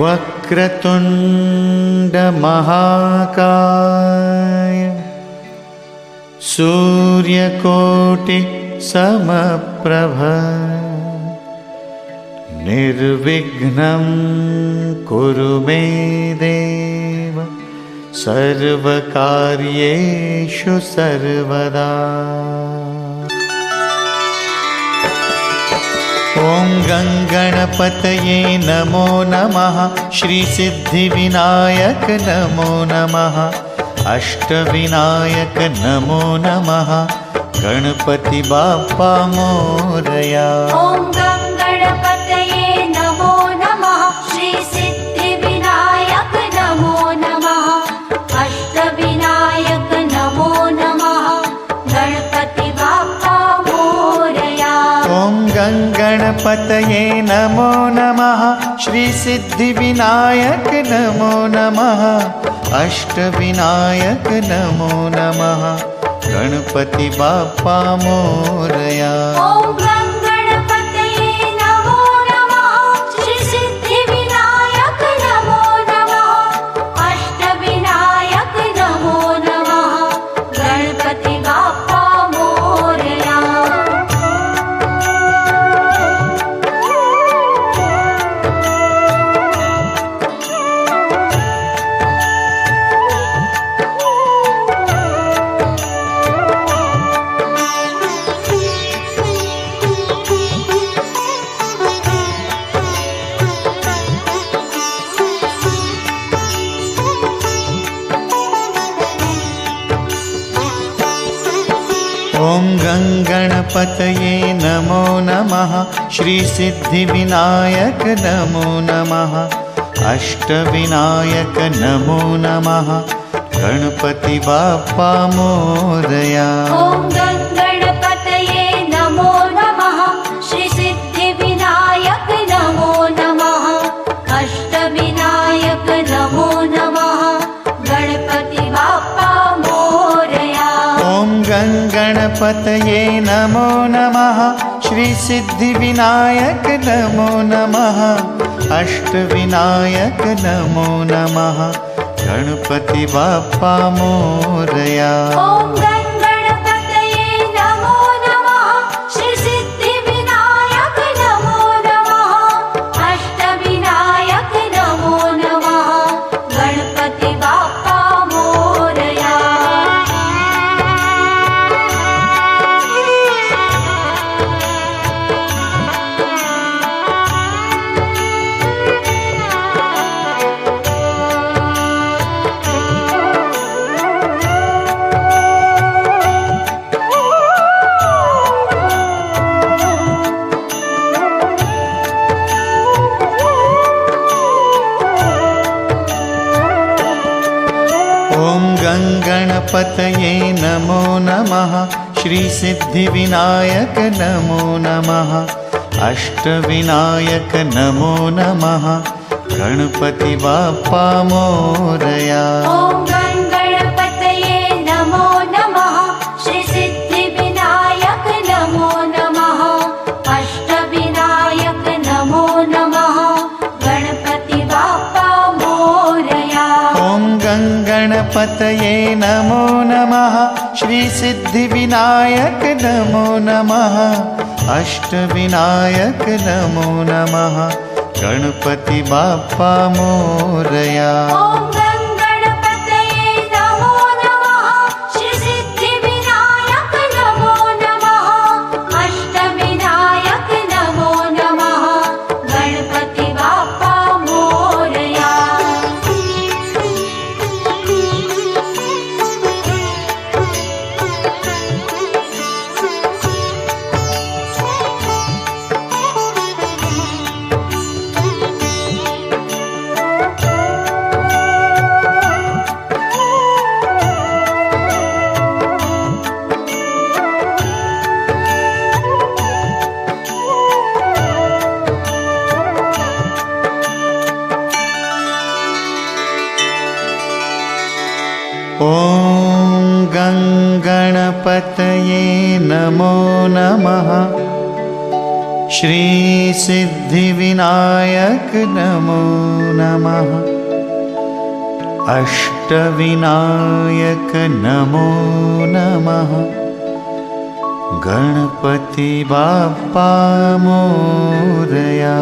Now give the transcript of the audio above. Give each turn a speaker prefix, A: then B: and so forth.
A: वक्रतुण्ड महाकाय सूर्यकोटि समप्रभ निर्विघ्नं कुरु मे देव सर्वकार्येषु सर्वदा। ॐ गङ्गणपतये नमो नमः। श्रीसिद्धिविनायक नमो नमः। अष्टविनायक नमो नमः। गणपति बाप्पा मोरया।
B: ॐ गङ्गणपतये नमो नमः। श्रीसिद्धिविनायक नमो नमः। अष्टविनायक नमो नमः। गणपति बाप्पा मोरया।
A: ॐ गङ्गणपतये नमो नमः। श्रीसिद्धिविनायक नमो नमः। अष्टविनायक नमो नमः। गणपति बाप्पा मोरया।
B: ॐ गङ्गणपतये नमो नमः। श्रीसिद्धिविनायक नमो नमः। अष्टविनायक नमो नमः। गणपति बाप्पा मोरया।
A: ॐ गङ्गणपतये नमो नमः। श्रीसिद्धिविनायक नमो नमः। अष्टविनायक नमो नमः। गणपति बाप्पा मोरया।
B: ॐ गङ्गणपतये नमो नमः। श्रीसिद्धिविनायक नमो नमः। अष्टविनायक नमो नमः। गणपति बाप्पा मोरया।
A: ॐ गङ्गणपतये नमो नमः। श्रीसिद्धिविनायक नमो नमः। अष्टविनायक नमो नमः। गणपति बाप्पा मोरया।
B: ॐ गङ्गणपतये नमो नमः। श्रीसिद्धिविनायक नमो नमः। अष्टविनायक नमो नमः। गणपति बाप्पा मोरया।
A: ॐ गङ्गणपतये नमो नमः। श्रीसिद्धिविनायक नमो नमः। अष्टविनायक नमो नमः। गणपति बाप्पा मोरया।
B: ॐ गङ्गणपतये नमो नमः। श्रीसिद्धिविनायक नमो नमः। अष्टविनायक नमो नमः। गणपति बाप्पा मोरया।
A: ॐ गङ्गणपतये नमो नमः। श्रीसिद्धिविनायक नमो नमः। अष्टविनायक नमो नमः। गणपति बाप्पा मोरया।
B: ॐ गङ्गणपतये नमो नमः। श्रीसिद्धिविनायक नमो नमः। अष्टविनायक नमो नमः। गणपति बाप्पा मोरया।
A: ॐ गङ्गणपतये नमो नमः। श्री सिद्धिविनायक नमो नमः। अष्टविनायक नमो नमः। गणपति बाप्पा मोरया।